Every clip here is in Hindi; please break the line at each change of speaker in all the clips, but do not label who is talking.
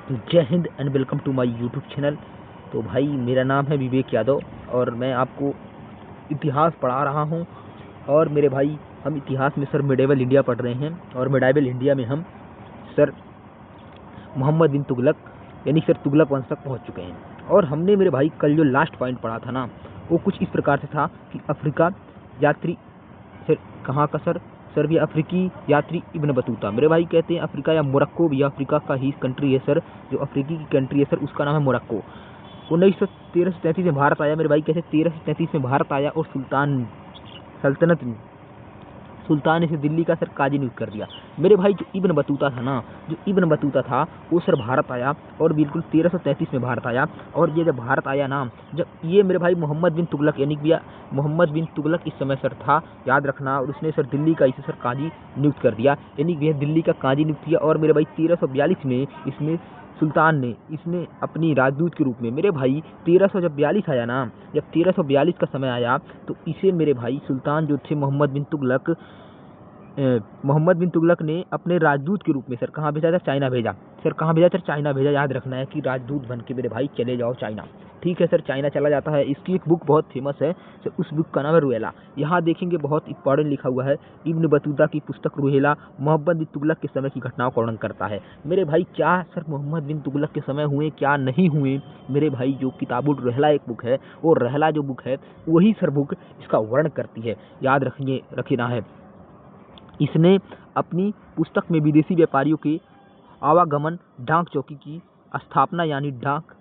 तो जय हिंद and welcome to my YouTube channel. तो भाई मेरा नाम है विवेक यादव और मैं आपको इतिहास पढ़ा रहा हूं। और मेरे भाई हम इतिहास में सर मिडेवल इंडिया पढ़ रहे हैं और मिडेवल इंडिया में हम सर मोहम्मद बिन तुगलक यानी सर तुगलक वंश तक पहुंच चुके हैं। और हमने मेरे भाई कल जो लास्ट पॉइंट पढ़ा था ना, वो कुछ इस प्रकार से था कि अफ्रीका यात्री सर कहाँ का सर सर्बिया अफ्रीकी यात्री इब्न बतूता। मेरे भाई कहते हैं अफ्रीका या मोरक्को भी अफ्रीका का ही कंट्री है सर। जो अफ्रीकी की कंट्री है सर उसका नाम है मोरक्को। 1913 में भारत आया मेरे भाई। कहते 1333 में भारत आया और सुल्तान ने इसे दिल्ली का सर काजी नियुक्त कर दिया। मेरे भाई जो इब्न बतूता था वो सर भारत आया और बिल्कुल 1333 में भारत आया। और ये जब भारत आया ना, जब ये मेरे भाई मोहम्मद बिन तुगलक यानी कि मोहम्मद बिन तुगलक इस समय सर था, याद रखना। और उसने सर दिल्ली का इसे सर काजी नियुक्त कर दिया, यानी कि दिल्ली का काजी नियुक्त किया। और मेरे भाई 1342 में इसमें सुल्तान ने इसने अपनी राजदूत के रूप में मेरे भाई 1342 आया ना, जब 1342 का समय आया तो इसे मेरे भाई सुल्तान जो थे मोहम्मद बिन तुगलक ने अपने राजदूत के रूप में सर कहाँ भेजा था? चाइना भेजा। सर कहाँ भेजा? सर चाइना भेजा। याद रखना है कि राजदूत बन के मेरे भाई चले जाओ चाइना। ठीक है सर, चाइना चला जाता है। इसकी एक बुक बहुत फेमस है सर, उस बुक का नाम है रुहेला। यहाँ देखेंगे बहुत इंपॉर्टेंट लिखा हुआ है, इब्न बतूता की पुस्तक रुहेला मोहम्मद बिन तुगलक के समय की घटनाओं का वर्णन करता है। मेरे भाई क्या सर मोहम्मद बिन तुगलक के समय हुए क्या नहीं हुए? मेरे भाई जो किताबुल रुहेला एक बुक है, वो रुहेला जो बुक है वही सर बुक इसका वर्णन करती है। याद रखना है। इसने अपनी पुस्तक में विदेशी व्यापारियों के आवागमन, डाक चौकी की स्थापना यानी डाक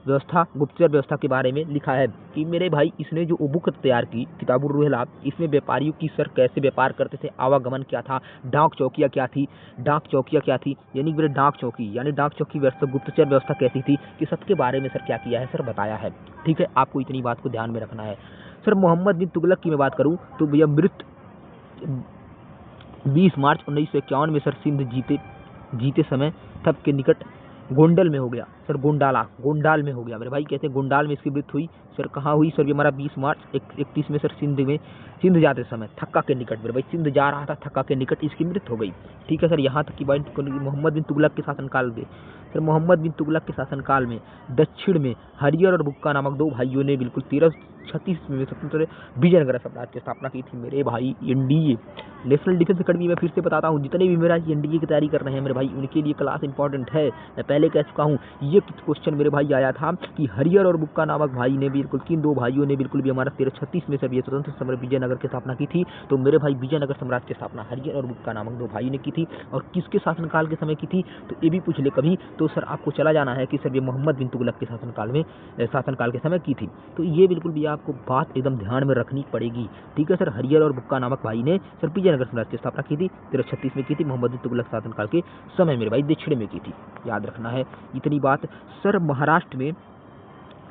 व्यवस्था, गुप्तचर व्यवस्था के बारे में लिखा है कि मेरे भाई इसने जो बुक तैयार की किताबुल रुहेला, इसमें व्यापारियों की सर कैसे व्यापार करते थे, आवागमन क्या था, डाक चौकियाँ क्या थी यानी मेरे डाक चौकी व्यवस्था, गुप्तचर व्यवस्था कैसी थी, कि सबके बारे में सर क्या किया है, सर बताया है। ठीक है, आपको इतनी बात को ध्यान में रखना है। सर मोहम्मद बिन तुगलक की मैं बात करूँ तो भैया मृत 20 मार्च 1951 में सर सिंध जीते समय थप के निकट गोंडल में हो गया सर। गोंडाल में हो गया मेरे भाई। कहते हैं गोंडाल में इसकी मृत्यु हुई। सर कहाँ हुई? सर ये हमारा 20 मार्च 31 में सर सिंध जाते समय थक्का के निकट, मेरे भाई सिंध जा रहा था, थक्का के निकट इसकी मृत्यु हो गई। ठीक है सर, यहाँ तक की बात मोहम्मद बिन तुगलक के शासनकाल में। सर मोहम्मद बिन तुगलक के शासनकाल में दक्षिण में हरियर और बुक्का नामक दो भाइयों ने बिल्कुल 1336 में स्वतंत्र विजयनगर साम्राज्य की स्थापना की थी। मेरे भाई एनडीए नेशनल डिफेंस अकेडमी में फिर से बताता हूँ, जितने भी मेरा एनडीए की तैयारी कर रहे हैं मेरे भाई, उनके लिए क्लास इंपॉर्टेंट है। मैं पहले कह चुका हूँ, ये क्वेश्चन मेरे भाई आया था कि हरियर और बुक्का नामक भाई ने बिल्कुल किन दो भाइयों ने बिल्कुल भी हमारा 1336 में सर ये स्वतंत्र समर विजयनगर की स्थापना की थी। तो मेरे भाई विजयनगर साम्राज्य की स्थापना हरियर और बुक्का नामक दो भाई ने की थी। और किसके शासनकाल के समय की थी तो ये भी पूछ ले कभी, तो सर आपको चला जाना है कि सर ये मोहम्मद बिन तुगलक के शासनकाल के समय की थी। तो ये बिल्कुल भी आपको बात एकदम ध्यान में रखनी पड़ेगी। ठीक है सर, हरियर और बुक्का नामक भाई ने सर विजयनगर साम्राज्य की स्थापना की थी 1336 में की थी, मोहम्मद बिन तुगलक शासनकाल के समय मेरे भाई दक्षिण में की थी। याद रखना है इतनी बात। सर महाराष्ट्र में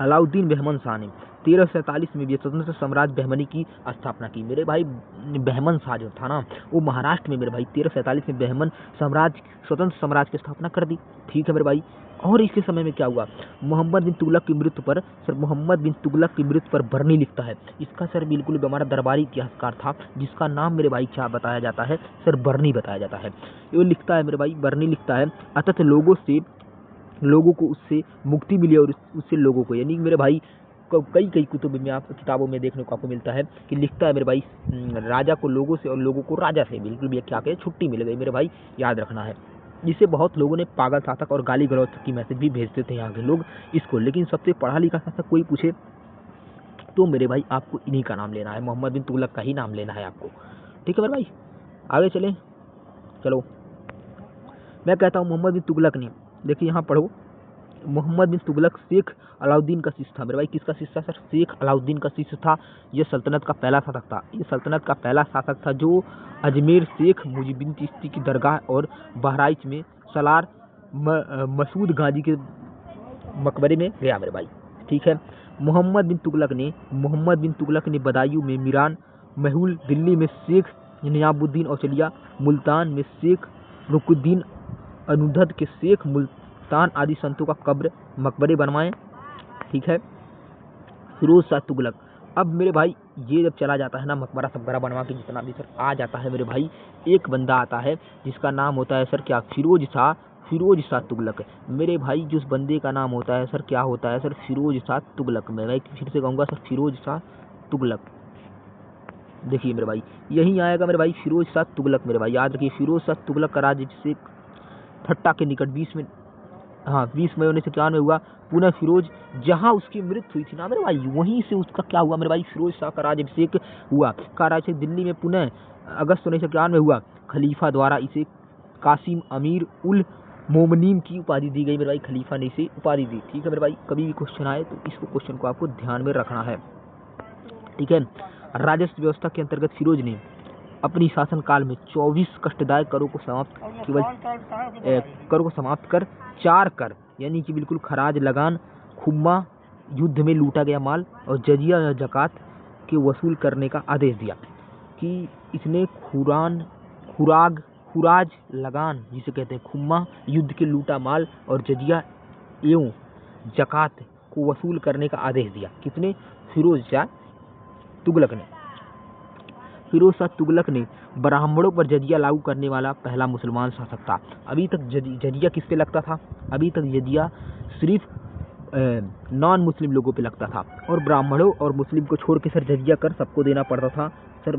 अलाउद्दीन बहमन शाह ने 1347 में भी स्वतंत्र साम्राज्य बहमनी की स्थापना की। मेरे भाई बहमन शाह जो था ना, वो महाराष्ट्र में मेरे भाई 1347 में बहमन स्वतंत्र साम्राज्य की स्थापना कर दी। ठीक है मेरे भाई। और इसके समय में क्या हुआ? मोहम्मद बिन तुगलक की मृत्यु पर बर्नी लिखता है। इसका सर बिल्कुल हमारा दरबारी इतिहासकार था जिसका नाम मेरे भाई क्या बताया जाता है? सर बर्नी बताया जाता है। ये लिखता है मेरे भाई, बर्नी लिखता है, अतत लोगों को उससे मुक्ति मिली और उससे लोगों को, यानी मेरे भाई कई कुतुब में आप किताबों में देखने को आपको मिलता है कि लिखता है मेरे भाई, राजा को लोगों से और लोगों को राजा से बिल्कुल भी क्या कहे, छुट्टी मिल गई मेरे भाई। याद रखना है। जिसे बहुत लोगों ने पागल शासक और गाली गलौज की मैसेज भी भेजते थे यहाँ के लोग इसको, लेकिन सबसे पढ़ा लिखा शासक कोई पूछे तो मेरे भाई आपको इन्हीं का नाम लेना है, मोहम्मद बिन तुगलक का ही नाम लेना है आपको। ठीक है मेरे भाई, आगे चले। चलो मैं कहता हूँ मोहम्मद बिन तुगलक ने, देखिए यहाँ पढ़ो, मोहम्मद बिन तुगलक शेख अलाउद्दीन का शिष्य था। मेरे भाई किसका शिष्य था? सर शेख अलाउद्दीन का शिष्य था। ये सल्तनत का पहला शासक था जो अजमेर शेख मुजीबुद्दीन चिश्ती की दरगाह और बहराइच में सलार मसूद गाजी के मकबरे में गया मेरे भाई। ठीक है। मोहम्मद बिन तुगलक ने बदायूं में मीरान महूल, दिल्ली में शेख नियाबुद्दीन औचलिया, मुल्तान में शेख रुकुद्दीन अनुदद के शेख मुल्तान आदि संतों का मकबरे बनवाए। ठीक है। फिरोज शाह तुगलक, अब मेरे भाई ये जब चला जाता है ना मकबरा सकबरा बनवा के जितना भी सर आ जाता है मेरे भाई, एक बंदा आता है जिसका नाम होता है सर क्या? फिरोज शाह फिरोज शाह तुगलक। मेरे भाई जो उस बंदे का नाम होता है सर क्या होता है सर? फिरोज शाह तुगलक। मैं भाई फिर से कहूँगा सर, फिरोज शाह तुगलक। देखिए मेरे भाई यही आएगा मेरे भाई, फिरोज शाह तुगलक। मेरे भाई याद रखिए, फिरोज शाह तुगलक का राज्य ठट्टा के निकट 20 मई 1991 में हुआ। पुनः फिरोज, जहां उसकी मृत्यु हुई थी ना मेरे भाई, वहीं से उसका क्या हुआ मेरे भाई, फिरोज शाह का राज्याभिषेक हुआ। का राज्याभिषेक दिल्ली में पुनः अगस्त 1991 में हुआ। खलीफा द्वारा इसे कासिम अमीर उल मोमनीम की उपाधि दी गई। मेरे भाई खलीफा ने इसे उपाधि दी। ठीक है मेरे भाई, कभी भी क्वेश्चन आए तो इसको क्वेश्चन को आपको ध्यान में रखना है। ठीक है। राजस्व व्यवस्था के अंतर्गत फिरोज ने अपनी शासनकाल में 24 कष्टदायक करों को समाप्त कर 4 कर यानी कि बिल्कुल खराज, लगान, खुम्मा, युद्ध में लूटा गया माल और जजिया या जकात के वसूल करने का आदेश दिया। कि इसने खुराज, लगान जिसे कहते हैं, खुम्मा, युद्ध के लूटा माल और जजिया एवं जकात को वसूल करने का आदेश दिया। किसने? फिरोज शाह तुगलक ने। फिरोज शाह तुगलक ने ब्राह्मणों पर जजिया लागू करने वाला पहला मुसलमान शासक था। अभी तक जजिया किस पे लगता था? अभी तक जजिया सिर्फ नॉन मुस्लिम लोगों पे लगता था, और ब्राह्मणों और मुस्लिम को छोड़ के सर जजिया कर सबको देना पड़ता था सर,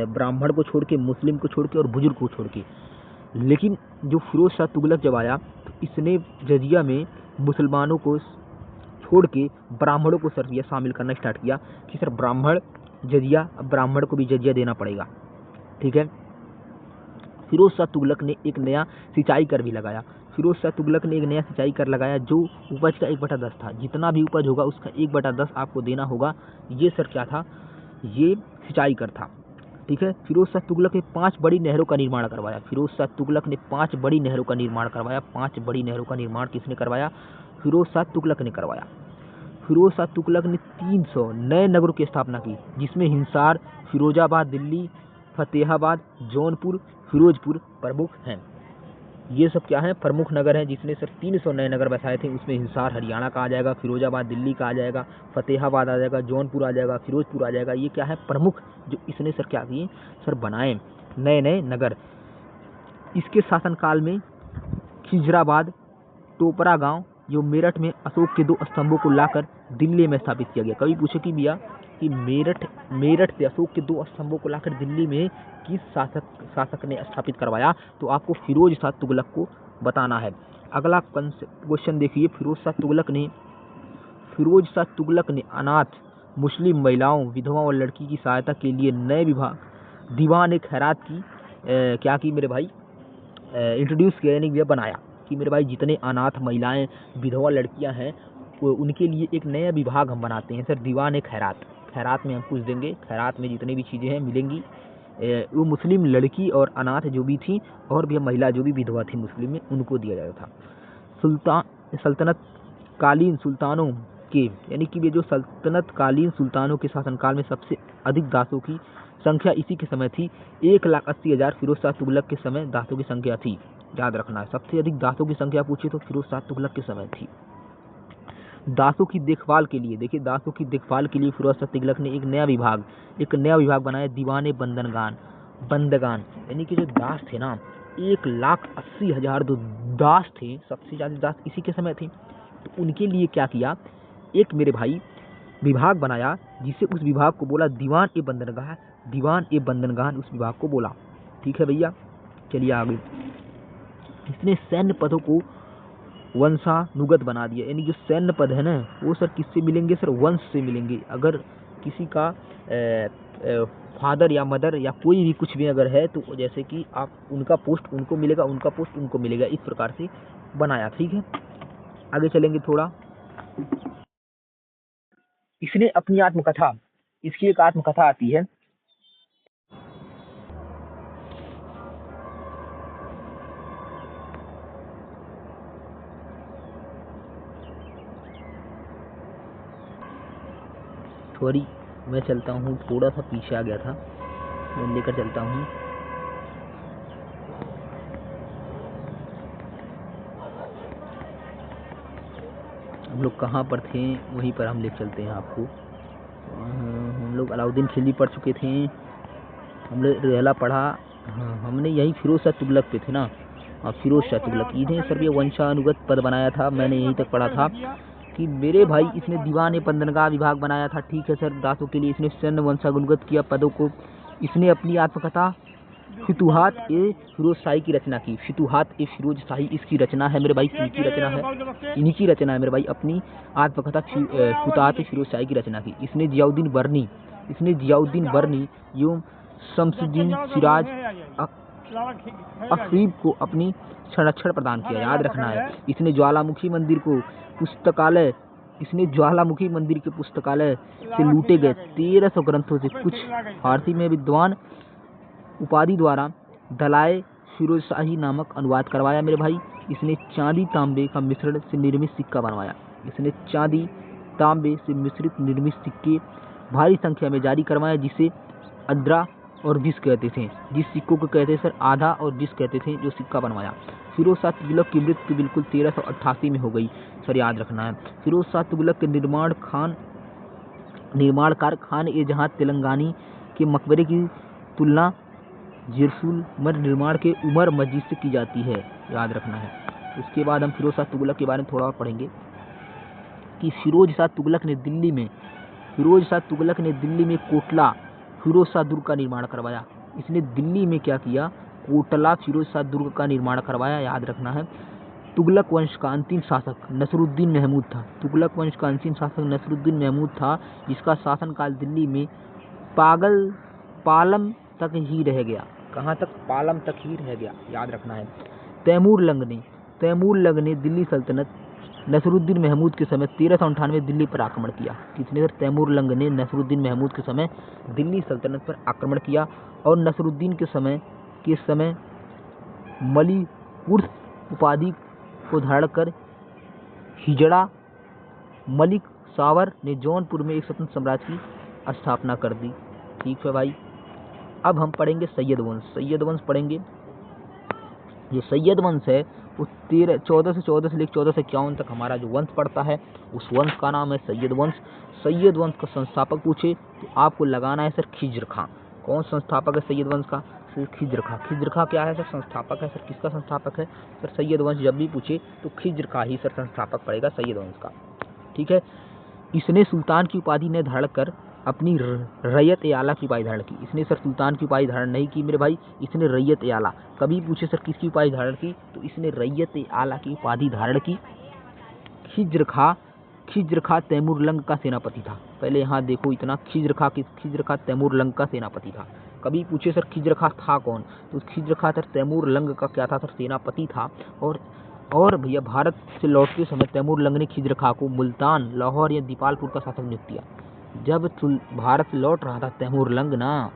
ब्राह्मण को छोड़ के, मुस्लिम को छोड़ के और बुजुर्ग को छोड़ के। लेकिन जो फिरोज शाह तुगलक जब आया तो इसने जजिया में मुसलमानों को छोड़ के ब्राह्मणों को सर यह शामिल करना स्टार्ट किया कि सर ब्राह्मण जजिया, ब्राह्मण को भी जजिया देना पड़ेगा। ठीक है। फिरोज शाह तुगलक ने एक नया सिंचाई कर भी लगाया। फिरोज शाह तुगलक ने एक नया सिंचाई कर लगाया जो उपज का 1/10 था। जितना भी उपज होगा उसका 1/10 आपको देना होगा। ये सर क्या था? ये सिंचाई कर था। ठीक है। फिरोज शाह तुगलक ने 5 बड़ी नहरों का निर्माण करवाया। फिरोज शाह तुगलक ने 5 बड़ी नहरों का निर्माण करवाया। 5 बड़ी नहरों का निर्माण किसने करवाया? फिरोज शाह तुगलक ने करवाया। फिरोज शाह तुगलक ने 300 नए नगरों की स्थापना की, जिसमें हिसार, फिरोजाबाद, दिल्ली, फतेहाबाद, जौनपुर, फिरोजपुर प्रमुख हैं। ये सब क्या है? प्रमुख नगर हैं, जिसने सर 300 नए नगर बसाए थे। उसमें हिसार हरियाणा का आ जाएगा, फिरोजाबाद दिल्ली का आ जाएगा, फतेहाबाद आ जाएगा, जौनपुर आ जाएगा, फिरोजपुर आ जाएगा। ये क्या है? प्रमुख जो इसने सर क्या किए सर, बनाए नए नए नगर। इसके शासनकाल में खिजराबाद, टोपरा गांव जो मेरठ में अशोक के 2 स्तंभों को लाकर दिल्ली में स्थापित किया गया। कभी पूछे कि भैया कि मेरठ से अशोक के 2 स्तंभों को लाकर दिल्ली में किस शासक ने स्थापित करवाया? तो आपको फिरोज शाह तुगलक को बताना है। अगला क्वेश्चन देखिए। फिरोज शाह तुगलक ने अनाथ मुस्लिम महिलाओं, विधवाओं और लड़की की सहायता के लिए नए विभाग दीवान खैरात की क्या की मेरे भाई, इंट्रोड्यूस किया, यानी बनाया। कि मेरे भाई जितने अनाथ महिलाएं, विधवा लड़कियां हैं उनके लिए एक नया विभाग हम बनाते हैं सर, दीवान खैरात। खैरात में हम कुछ देंगे, खैरात में जितनी भी चीज़ें हैं मिलेंगी, वो मुस्लिम लड़की और अनाथ जो भी थी और भी महिला जो भी विधवा थी मुस्लिम में, उनको दिया जाता था। सल्तनत कालीन सुल्तानों के, यानी कि ये जो सल्तनत कालीन सुल्तानों के शासनकाल में सबसे अधिक दासों की संख्या इसी के समय थी। 1,80,000 फिरोज शाह तुगलक के समय दासों की संख्या थी। याद रखना है, सबसे अधिक दासों की संख्या पूछे तो फिरोज शाह तुगलक के समय थी। दासों की देखभाल के लिए, देखिए दासों की देखभाल के लिए फिरोज शाह तुगलक ने एक नया विभाग बनाया, दीवाने बंदगान। यानी कि जो दास थे ना, 1,80,000 जो दास थे, सबसे ज्यादा दास इसी के समय थे। तो उनके लिए क्या किया? एक मेरे भाई विभाग बनाया, जिसे उस विभाग को बोला दीवान ए बंदनगान उस विभाग को बोला। ठीक है भैया, चलिए आगे। इसने सैन्य पदों को वंशानुगत बना दिया, यानी जो सैन्य पद है ना वो सर किससे मिलेंगे सर? वंश से मिलेंगे। अगर किसी का फादर या मदर या कोई भी कुछ भी अगर है तो जैसे कि आप उनका पोस्ट उनको मिलेगा, उनका पोस्ट उनको मिलेगा, इस प्रकार से बनाया। ठीक है, आगे चलेंगे थोड़ा। इसने अपनी आत्मकथा, इसकी एक आत्मकथा आती है। सॉरी, मैं चलता हूँ, थोड़ा सा पीछे आ गया था, मैं लेकर चलता हूँ। हम लोग कहाँ पर थे, वहीं पर हम ले चलते हैं आपको। हम लोग अलाउद्दीन खिलजी पढ़ चुके थे, हमने रेहला पढ़ा, हाँ हमने यही फिरोज शाह तुगलक पे थे ना। फिरोज शाह तुगलक, इन्हें सर ये वंशानुगत पद बनाया था। मैंने यहीं तक पढ़ा था कि मेरे भाई इसने दीवान बंदरगाह विभाग बनाया था। ठीक है सर, दासों के लिए इसने सैन्य वंशानुगत किया पदों को। इसने अपनी आत्मकथा फितूहात ए फिरोज शाही की रचना की। फितूहात ए फिरोज शाही इसकी रचना है मेरे भाई, इनकी रचना है, इन्हीं की रचना है मेरे भाई। अपनी आत्मकथा फितूहात ए फिरोज शाही की रचना की। इसने जियाउद्दीन बर्नी एवं शमसुद्दीन सिराज अफरीब को अपनी संरक्षण प्रदान किया, याद रखना है। इसने ज्वालामुखी मंदिर के पुस्तकालय से लूटे गए 1300 ग्रंथों से कुछ फारसी में विद्वान उपाधि द्वारा दलाए फिरोज शाही नामक अनुवाद करवाया मेरे भाई। इसने चांदी तांबे का मिश्रण से निर्मित सिक्का बनवाया। इसने चांदी तांबे से मिश्रित निर्मित सिक्के भारी संख्या में जारी करवाया, जिसे अद्रा और बिस कहते थे। जिस सिक्कों को कहते सर आधा और बिस कहते थे, जो सिक्का बनवाया। फिरोज शाह तुगलक की मृत्यु बिल्कुल 1388 में हो गई, सर याद रखना है। फिरोज शाह तुगलक के निर्माणकार खान ए जहां तेलंगानी के मकबरे की तुलना जेरूसलम निर्माण के उमर मस्जिद से की जाती है, याद रखना है। उसके बाद हम फिरोज शाह तुगलक के बारे में थोड़ा और पढ़ेंगे कि फिरोज शाह तुगलक ने दिल्ली में कोटला फिरोज शाह दुर्ग का निर्माण करवाया। इसने दिल्ली में क्या किया? कोटला फिरोज शाह दुर्ग का निर्माण करवाया, याद रखना है। तुगलक वंश का अंतिम शासक नसरुद्दीन महमूद था। जिसका शासनकाल दिल्ली में पालम तक ही रह गया। कहाँ तक? पालम तक ही रह गया, याद रखना है। तैमूर लंग ने दिल्ली सल्तनत नसरुद्दीन महमूद के समय 1398 दिल्ली पर आक्रमण किया। किसने? तैमूर लंग ने नसरुद्दीन महमूद के समय दिल्ली सल्तनत पर आक्रमण किया और नसरुद्दीन के समय मलिक उपाधि को धारण कर हिजड़ा मलिक सावर ने जौनपुर में एक स्वतंत्र साम्राज्य की स्थापना कर दी। ठीक है भाई। अब हम पढ़ेंगे सैयद वंश पढ़ेंगे। जो सैयद वंश है वो 1414 से लेकर 1451 तक हमारा जो वंश पड़ता है, उस वंश का नाम है सैयद वंश। सैयद वंश का संस्थापक पूछे तो आपको लगाना है सर खिज्र खां। कौन संस्थापक है सैयद वंश का? खिज्र खां क्या है सर? संस्थापक है। सर किसका संस्थापक है? सर सैयद वंश जब भी पूछे तो खिज्र खां ही सर संस्थापक पड़ेगा सैयद वंश का। ठीक है। इसने सुल्तान की उपाधि ने धारण कर अपनी रैयत ए आला की उपाधि धारण की। इसने सर सुल्तान की उपाधि धारण नहीं की मेरे भाई, इसने रैयत ए आला। कभी पूछे सर किसकी उपाधि धारण की, तो इसने रैयत ए आला की उपाधि धारण की। खिज्र खां तैमूर लंग का सेनापति था। पहले यहाँ देखो इतना, खिज्र खां तैमूर लंग का सेनापति था। कभी पूछे सर खिज्र खां था कौन, तो खिज्र खां सर तैमूर लंग का क्या था सर? सेनापति था। और भैया भारत से लौटते समय तैमूर लंग ने खिज्र खां को मुल्तान, लाहौर या दीपालपुर का शासक नियुक्त किया। जब भारत से लौट रहा था तैमूर लंग ना,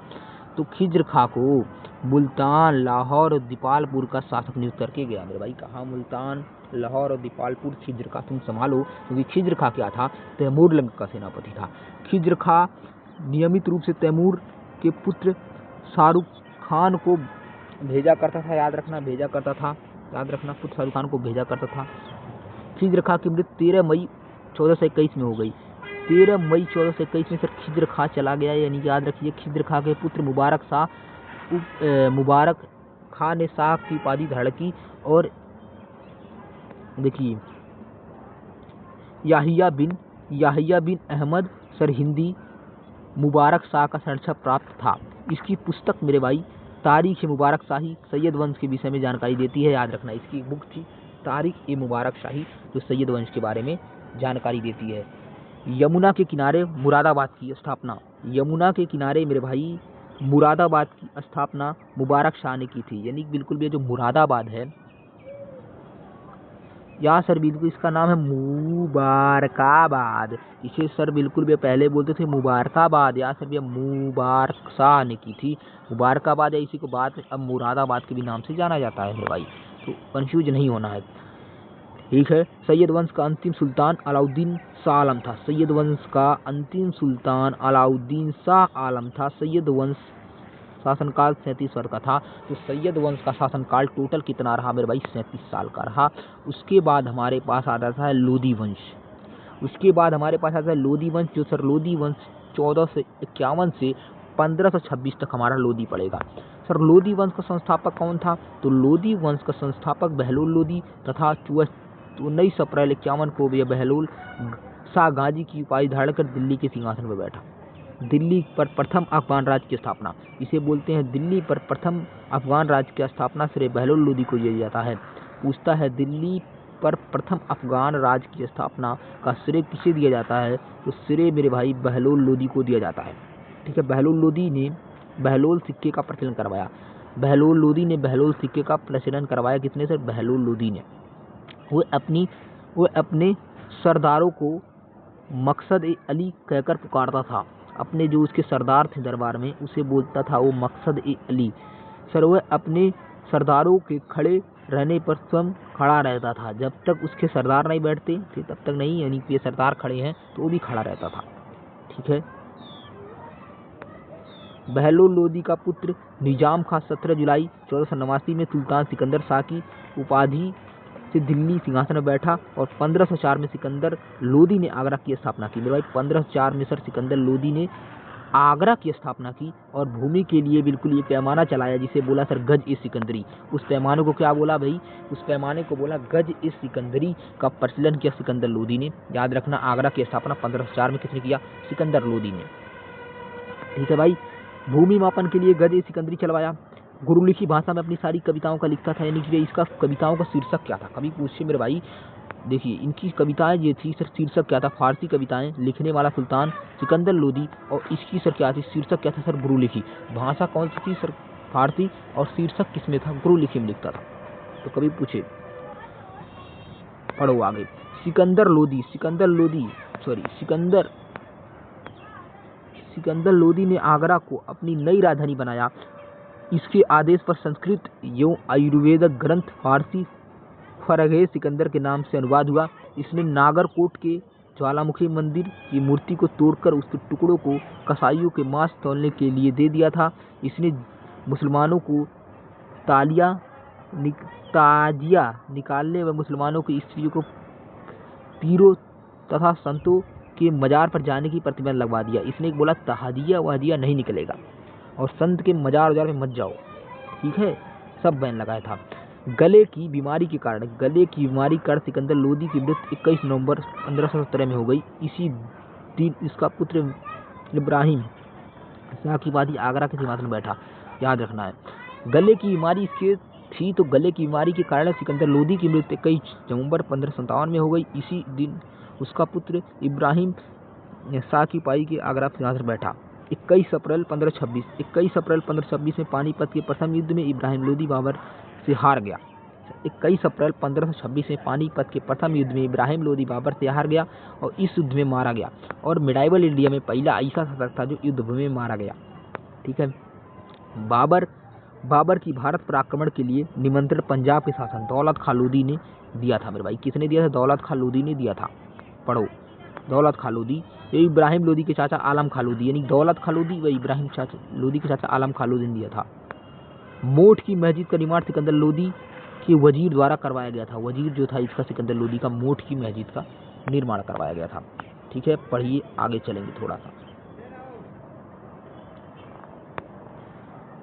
तो खिज्र खां को मुल्तान, लाहौर और दीपालपुर का शासक नियुक्त करके गया मेरे भाई। कहाँ? मुल्तान, लाहौर और दीपालपुर खिज्र खां तुम संभालो, क्योंकि खिज्र खां क्या था? तैमूर लंग का सेनापति था। खिज्र खां नियमित रूप से तैमूर के पुत्र शाहरुख खान को भेजा करता था, याद रखना, पुत्र शाहरुख खान को भेजा करता था। खिज्र खां की मृत्यु 13 मई 1421 में हो गई। 13 मई 1421 में सर खिज्र खां चला गया, यानी याद रखिए। खिज्र खां के पुत्र मुबारक खां ने शाह की उपाधि धारण की और देखिए याहिया बिन अहमद सरहिंदी मुबारक शाह का संरक्षण प्राप्त था। इसकी पुस्तक मेरे भाई तारीख ए मुबारक शाही सैयद वंश के विषय में जानकारी देती है, याद रखना। इसकी बुक थी तारीख ए मुबारक शाही, जो सैयद वंश के बारे में जानकारी देती है। यमुना के किनारे मुरादाबाद की स्थापना। यमुना के किनारे मेरे भाई मुरादाबाद की स्थापना मुबारक शाह ने की थी। यानी बिल्कुल भी जो मुरादाबाद है, या सर बिल्कुल इसका नाम है मुबारकाबाद। इसे सर बिल्कुल भी पहले बोलते थे मुबारकाबाद, या सर भैया मुबारक शाह ने की थी मुबारकाबाद, या इसी को बाद में अब मुरादाबाद के भी नाम से जाना जाता है मेरे भाई, तो कंफ्यूज नहीं होना है। ठीक है। सैयद वंश का अंतिम सुल्तान अलाउद्दीन शाह आलम था। सैयद वंश का अंतिम सुल्तान अलाउद्दीन शाह आलम था। सैयद वंश शासनकाल 37 वर्ष का था। तो सैयद वंश का शासनकाल टोटल कितना रहा मेरे भाई? 37 साल का रहा। उसके बाद हमारे पास आता था लोधी वंश। जो सर लोधी वंश 1451 से 1526 तक हमारा लोधी पड़ेगा। सर लोदी वंश का संस्थापक कौन था? तो लोदी वंश का संस्थापक बहलोल लोदी तथा 19 अप्रैल 51 को यह बहलोल शाह गाजी की उपाधि धारण कर दिल्ली के सिंहासन पर बैठा। दिल्ली पर प्रथम अफगान राज्य की स्थापना, इसे बोलते हैं दिल्ली पर प्रथम अफगान राज्य की स्थापना श्रेय बहलोल लोदी को दिया जाता है। पूछता है दिल्ली पर प्रथम अफगान राज्य की स्थापना का श्रेय किसे दिया जाता है? तो श्रेय मेरे भाई बहलोल लोदी को दिया जाता है। ठीक है, बहलोल लोदी ने बहलोल सिक्के का प्रचलन करवाया। बहलोल लोदी ने बहलोल सिक्के का प्रचलन करवाया। किसने सर? बहलोल लोदी ने। वो अपने सरदारों को मकसद-ए-अली कहकर पुकारता था। अपने जो उसके सरदार थे दरबार में, उसे बोलता था वो मकसद-ए-अली। सर वह अपने सरदारों के खड़े रहने पर स्वयं खड़ा रहता था। जब तक उसके सरदार नहीं बैठते थे तब तक नहीं, यानी कि ये सरदार खड़े हैं तो वो भी खड़ा रहता था। ठीक है, बहलोल लोदी का पुत्र निजाम खां 17 जुलाई 1489 में सुल्तान सिकंदर शाह की उपाधि से दिल्ली सिंहासन पर बैठा और 1504 में सिकंदर लोदी ने आगरा की स्थापना की। मेरे भाई 1504 में सर सिकंदर लोदी ने आगरा की स्थापना की और भूमि के लिए बिल्कुल ये पैमाना चलाया जिसे बोला सर गज ए सिकंदरी। उस पैमाने को क्या बोला भाई? उस पैमाने को बोला गज ए सिकंदरी का प्रचलन किया सिकंदर लोदी ने। याद रखना, आगरा की स्थापना 1504 में किसने किया? सिकंदर लोदी ने। ठीक है भाई, भूमि मापन के लिए गज ए सिकंदरी चलवाया। गुरुलिखी भाषा में अपनी सारी कविताओं का लिखता था, यानी कि इसका कविताओं का शीर्षक क्या था? कभी पूछे मेरे भाई, देखिए इनकी कविताएं ये थी सर, शीर्षक क्या था? फारसी कविताएं, लिखने वाला सुल्तान सिकंदर लोदी, और इसकी सर क्या थी? शीर्षक क्या था सर? गुरुलिखी। भाषा कौन सी थी सर? फारसी, और शीर्षक किसमें था? गुरुलिखी में लिखता था। तो कभी पूछे, पढ़ो आगे। सिकंदर लोदी ने आगरा को अपनी नई राजधानी बनाया। इसके आदेश पर संस्कृत एवं आयुर्वेदिक ग्रंथ फारसी फरगे सिकंदर के नाम से अनुवाद हुआ। इसने नागरकोट के ज्वालामुखी मंदिर की मूर्ति को तोड़कर उसके टुकड़ों को कसाईयों के मांस तौलने के लिए दे दिया था। इसने मुसलमानों को ताजिया निकालने व मुसलमानों की स्त्रियों को पीरों तथा संतों के मजार पर जाने की प्रतिबंध लगवा दिया। इसने बोला तहादिया वहादिया नहीं निकलेगा और संत के मजार उजार में मत जाओ। ठीक है, सब बैन लगाया था। गले की बीमारी के कारण सिकंदर लोदी की मृत्यु 21 नवंबर 1517 में हो गई। इसी दिन इसका पुत्र इब्राहिम शाह की उपाधि आगरा के सिंहासन बैठा। याद रखना है, गले की बीमारी इसके थी, तो गले की बीमारी के कारण सिकंदर लोदी की मृत्यु 21 नवंबर 1557 में हो गई। इसी दिन उसका पुत्र इब्राहिम शाह की उपाधि के आगरा के सिंहासन बैठा। 21 अप्रैल 1526 में पानीपत के प्रथम युद्ध में इब्राहिम लोदी बाबर से हार गया। 21 अप्रैल 1526 में पानीपत के प्रथम युद्ध में इब्राहिम लोदी बाबर से हार गया और इस युद्ध में मारा गया, और मिडाइवल इंडिया में पहला ऐसा शासक था जो युद्ध भूमि में मारा गया। ठीक है, बाबर की भारत पर आक्रमण के लिए निमंत्रण पंजाब के शासन दौलत खां लोदी ने दिया था। मेरे भाई किसने दिया था? दौलत खां लोदी ने दिया था। पढ़ो, दौलत खां लोदी, इब्राहिम लोदी के चाचा आलम खां लोदी, यानी दौलत खां लोदी व इब्राहिम लोदी के चाचा आलम खां लोदी ने दिया था। मोठ की मस्जिद का निर्माण सिकंदर लोदी के वजीर द्वारा करवाया गया था। वजीर जो था इसका सिकंदर लोदी का मोठ की मस्जिद का निर्माण करवाया गया था। ठीक है, पढ़िए, आगे चलेंगे थोड़ा सा।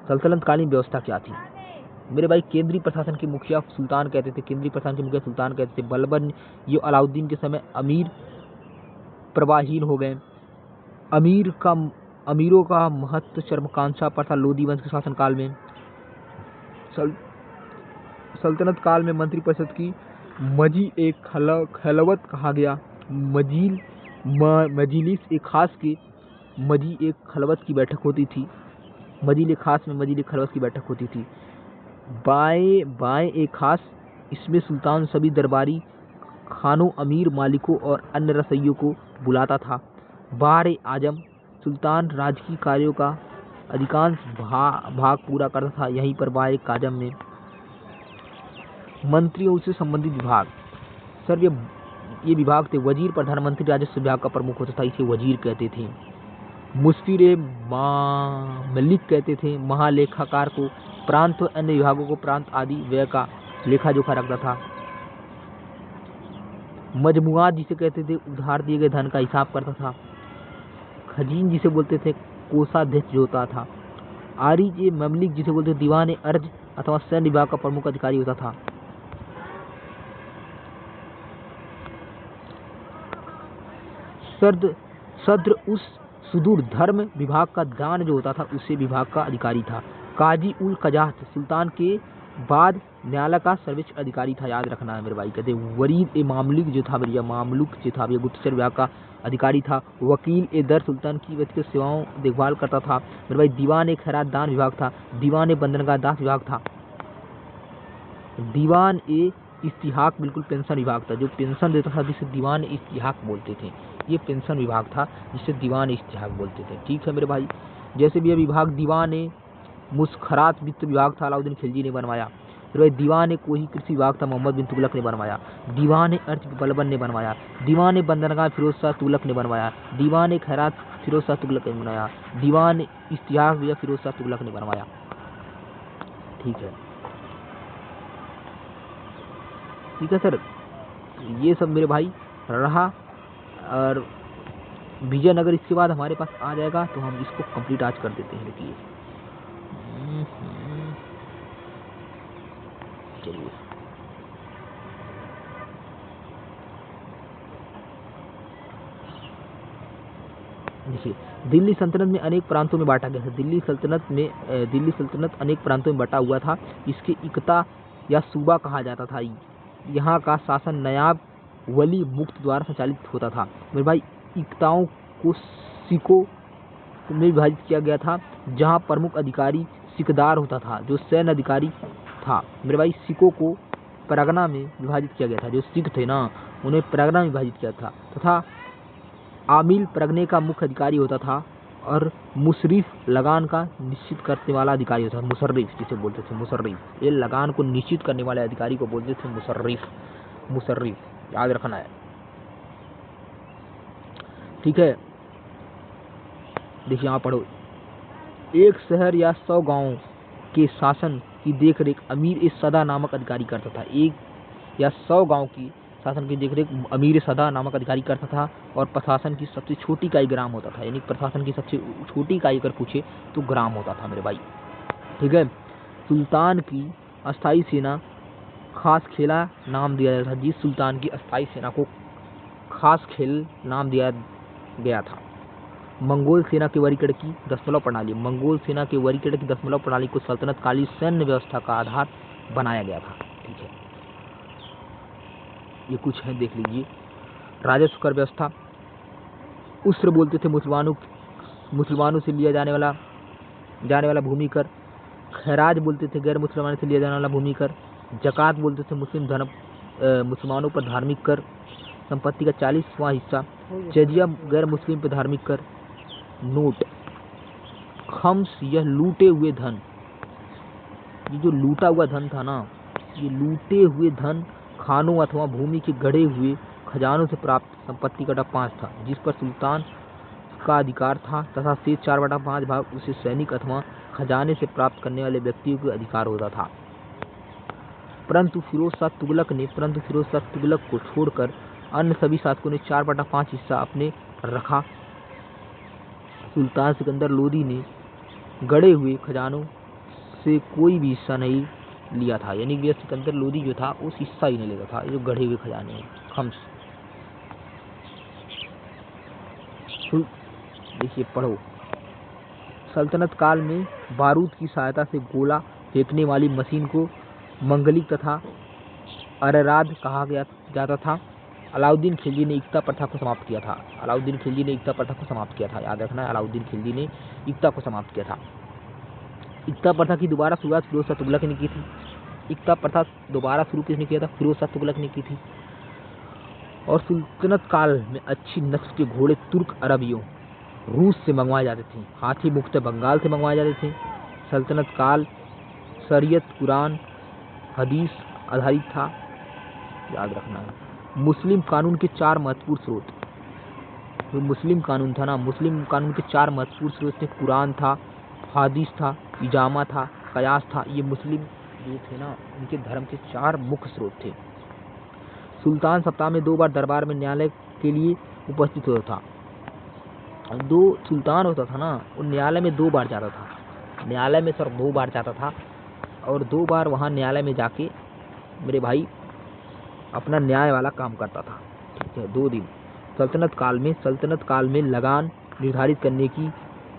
सल्तनत कालीन व्यवस्था क्या थी? मेरे भाई केंद्रीय प्रशासन के मुखिया सुल्तान कहते थे। बलबन ये अलाउद्दीन के समय अमीर प्रवाहीन हो गए। अमीरों का महत्व चरमकांक्षा पर था लोदी वंश के शासनकाल में। सल्तनत काल में मंत्रिपरिषद की मजी एक खलवत कहा गया। मजीलिस एक खास की मजी एक खलवत की बैठक होती थी। मजील खास में मजील खलवत की बैठक होती थी। बाएं एक खास, इसमें सुल्तान सभी दरबारी खानों, अमीर मालिकों और अन्य रसोइयों को बुलाता था। बार आजम, सुल्तान राजकीय कार्यों का अधिकांश भाग पूरा करता था। यहीं पर बार आजम में मंत्रियों से संबंधित विभाग, सर ये विभाग थे। वजीर प्रधानमंत्री राजस्व विभाग का प्रमुख होता था, इसे वजीर कहते थे। मुस्फिर मलिक कहते थे। महालेखाकार को प्रांत व अन्य विभागों को प्रांत आदि व्यय का लेखा जोखा रखता था। मजमुआत जिसे कहते थे, उधार दिए गए धन का हिसाब करता था। खजीन जिसे बोलते थे, कोषाध्यक्ष जो होता था। आरिज ए ममलिक जिसे बोलते दीवान ए अर्ज अथवा सैन्य विभाग का प्रमुख अधिकारी होता था। सद्र उस सुदूर धर्म विभाग का दान जो होता था उसे विभाग का अधिकारी था। काजी उल कजात सुल्तान के बाद न्यायालय का सर्वोच्च अधिकारी था, याद रखना है मेरे भाई। कहते वरीद ए मामलुक जो था भैया, मामलुक जो था भैया गुप्तचर विभाग का अधिकारी था। वकील ए दर सुल्तान की व्यक्तिगत सेवाओं देखभाल करता था मेरे भाई। दीवान ए खैरात दान विभाग था। दीवान ए बंधनगाह दास विभाग था। दीवान ए इस्तिहाक बिल्कुल पेंशन विभाग था, जो पेंशन देता था जिसे दीवान ए इस्तिहाक बोलते थे। ये पेंशन विभाग था जिसे दीवान ए इस्तिहाक बोलते थे। ठीक है मेरे भाई। जैसे भी यह विभाग दीवान ए मुस्खरात वित्त विभाग था, अलाउद्दीन खिलजी ने बनवाया। फिर दीवान ए कोही कृषि विभाग था, मोहम्मद बिन तुगलक ने बनवाया। दीवान ए अर्ज बलबन ने बनवाया। दीवान ए बंदरगाह फिरोज शाह तुगलक ने बनवाया। दीवान ए खैरात फिरोज शाह तुगलक ने बनवाया। दीवान ए इस्तिहाक भी फिरोज शाह तुगलक ने बनवाया। ठीक है, ठीक है सर। ये सब मेरे भाई रहा, और विजयनगर इसके बाद हमारे पास आ जाएगा, तो हम इसको कंप्लीट आज कर देते हैं। देखिए चलिए, देखिए दिल्ली सल्तनत में अनेक प्रांतों में बांटा गया था। दिल्ली सल्तनत अनेक प्रांतों में बटा हुआ था। इसके इक्ता या सूबा कहा जाता था। यहाँ का शासन नायाब वली मुक्त द्वारा संचालित होता था मेरे भाई। इक्ताओं को सिकों में विभाजित किया गया था, जहाँ प्रमुख अधिकारी सिकदार होता था, जो सैन्य अधिकारी था मेरे भाई। सिकों को परगना में विभाजित किया गया था, जो सिख थे ना उन्हें परगना में विभाजित किया था, तथा आमिल परगने का मुख्य अधिकारी होता था, और मुशर्रिफ लगान का निश्चित करने वाला अधिकारी होता था। मुशर्रिफ जिसे बोलते थे, मुशर्रिफ, ये लगान को निश्चित करने वाले अधिकारी को बोलते थे मुशर्रिफ। मुशर्रिफ याद रखना है। ठीक है, देखिए यहाँ पढ़ो। एक शहर या 100 गांवों के शासन की देखरेख अमीर ए सदा नामक अधिकारी करता था। एक या 100 गांव की शासन की देखरेख अमीर सदा नामक अधिकारी करता था, और प्रशासन की सबसे छोटी इकाई ग्राम होता था। यानी प्रशासन की सबसे छोटी इकाई अगर पूछे तो ग्राम होता था मेरे भाई। ठीक है, सुल्तान की अस्थाई सेना खास खेला नाम दिया गया था। जिस सुल्तान की अस्थाई सेना को खास खेल नाम दिया गया था। मंगोल सेना के वरीकरण की दशमलव प्रणाली। मंगोल सेना के वरीकरण की दशमलव प्रणाली को सल्तनत कालीन सैन्य व्यवस्था का आधार बनाया गया था। ठीक है, ये कुछ है, देख लीजिए। राजस्व कर व्यवस्था। उस्र बोलते थे मुसलमानों से लिया जाने वाला भूमि कर। खैराज बोलते थे गैर मुसलमानों से लिया जाने वाला भूमि कर। जकात बोलते थे मुसलमानों पर धार्मिक कर, संपत्ति का 40वां हिस्सा। जजिया गैर मुस्लिम पर धार्मिक कर। नोट। खम्स, यह लूटे हुए धन। ये जो लूटा हुआ धन था ना, ये लूटे हुए धन खानों अथवा भूमि के गढ़े हुए खजानों से प्राप्त संपत्ति का 5 था, जिस पर सुल्तान का अधिकार था, तथा शेष 4/5 भाग उसे सैनिक अथवा खजाने से प्राप्त करने वाले व्यक्तियों के अधिकार होता था। परंतु फिरोज शाह तुगलक को छोड़कर अन्य सभी शासकों ने 4/5 हिस्सा अपने रखा। सुल्तान सिकंदर लोदी ने गड़े हुए खजानों से कोई भी हिस्सा नहीं लिया था। यानी कि सिकंदर लोदी जो था उस हिस्सा ही नहीं लेता था, जो गढ़े हुए खजाने हैं। खम्स। देखिए पढ़ो। सल्तनत काल में बारूद की सहायता से गोला फेंकने वाली मशीन को मंगलिक तथा अरराद कहा जाता था। अलाउद्दीन खिलजी ने इक्ता प्रथा को समाप्त किया था। याद रखना है, अलाउद्दीन खिलजी ने इक्ता को समाप्त किया था। इक्ता प्रथा की दोबारा शुरुआत फिरोज शाह तुगलक ने की थी। इक्ता प्रथा दोबारा शुरू किसने किया था? फिरोज शाह तुगलक ने की थी। और सुल्तनत काल में अच्छी नस्ल के घोड़े तुर्क अरबियों रूस से मंगवाए जाते थे। हाथी मुख्यतः बंगाल से मंगवाए जाते थे। सल्तनत काल शरीयत, कुरान, हदीस आधारित था, याद रखना है। मुस्लिम कानून के 4 महत्वपूर्ण स्रोत। जो मुस्लिम कानून था ना, मुस्लिम कानून के 4 महत्वपूर्ण स्रोत थे। कुरान था, हदीस था, इजामा था, कयास था। ये मुस्लिम जो थे ना, उनके धर्म के 4 मुख्य स्रोत थे। सुल्तान सप्ताह में 2 बार दरबार में न्यायालय के लिए उपस्थित होता था। जो सुल्तान होता था ना, वो न्यायालय में 2 बार जाता था। न्यायालय में सर 2 बार जाता था और 2 बार वहाँ न्यायालय में जाके मेरे भाई अपना न्याय वाला काम करता था। ठीक है, 2 दिन। सल्तनत काल में लगान निर्धारित करने की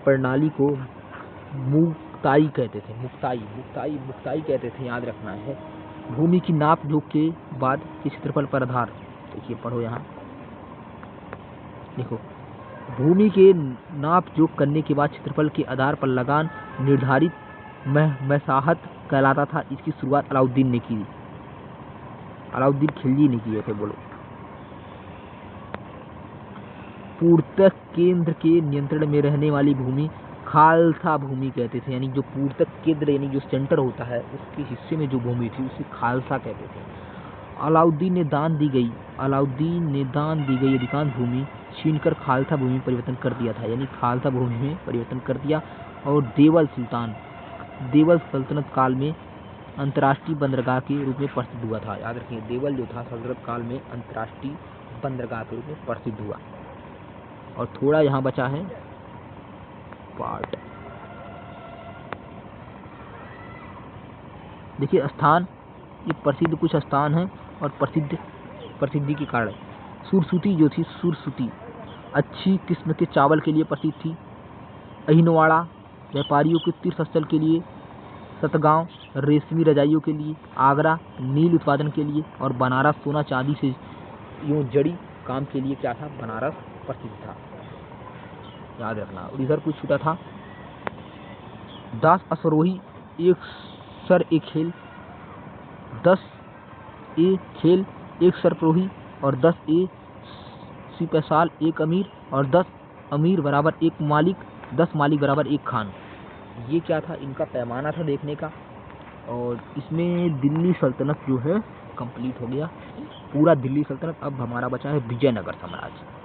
प्रणाली को मुक्ताई कहते थे। मुक्ताई कहते थे, याद रखना है। भूमि की नाप जोख के बाद के क्षेत्रफल पर आधार, देखिए पढ़ो यहाँ, देखो, भूमि के नाप जोख करने के बाद क्षेत्रफल के आधार पर लगान निर्धारित मसाहत कहलाता था। इसकी शुरुआत अलाउद्दीन ने की, अलाउद्दीन खिलजी ने किए थे। बोलो, पूर्तक केंद्र के नियंत्रण में रहने वाली भूमि खालसा भूमि कहते थे। यानी जो पूर्तक केंद्र यानी जो सेंटर होता है उसके हिस्से में जो भूमि थी उसे खालसा कहते थे। अलाउद्दीन ने दान दी गई अधिकांश भूमि छीनकर खालसा भूमि में परिवर्तन कर दिया था। यानी खालसा भूमि में परिवर्तन कर दिया। और देवल सल्तनत काल में अंतर्राष्ट्रीय बंदरगाह के रूप में प्रसिद्ध हुआ था। याद रखिए, देवल जो था सल्तनत काल में अंतर्राष्ट्रीय बंदरगाह के रूप में प्रसिद्ध हुआ। और थोड़ा यहाँ बचा है पार्ट, देखिए स्थान, ये प्रसिद्ध कुछ स्थान है और प्रसिद्धि के कारण। सुरसूती जो थी, सुरसूती अच्छी किस्म के चावल के लिए प्रसिद्ध थी। अहिनवाड़ा व्यापारियों के तीर्थ स्थल के लिए, सतगांव रेशमी रजाइयों के लिए, आगरा नील उत्पादन के लिए और बनारस सोना चांदी से यूं जड़ी काम के लिए क्या था, बनारस प्रसिद्ध था। याद रखना। और इधर कुछ छूटा था, 10 अश्वरोही एक सर एक खेल, 10 ए खेल एक सरप्रोही और 10 ए सिपहसाल एक अमीर और 10 अमीर बराबर एक मालिक, 10 मालिक बराबर एक खान। ये क्या था, इनका पैमाना था देखने का। और इसमें दिल्ली सल्तनत जो है कंप्लीट हो गया, पूरा दिल्ली सल्तनत। अब हमारा बचा है विजयनगर साम्राज्य।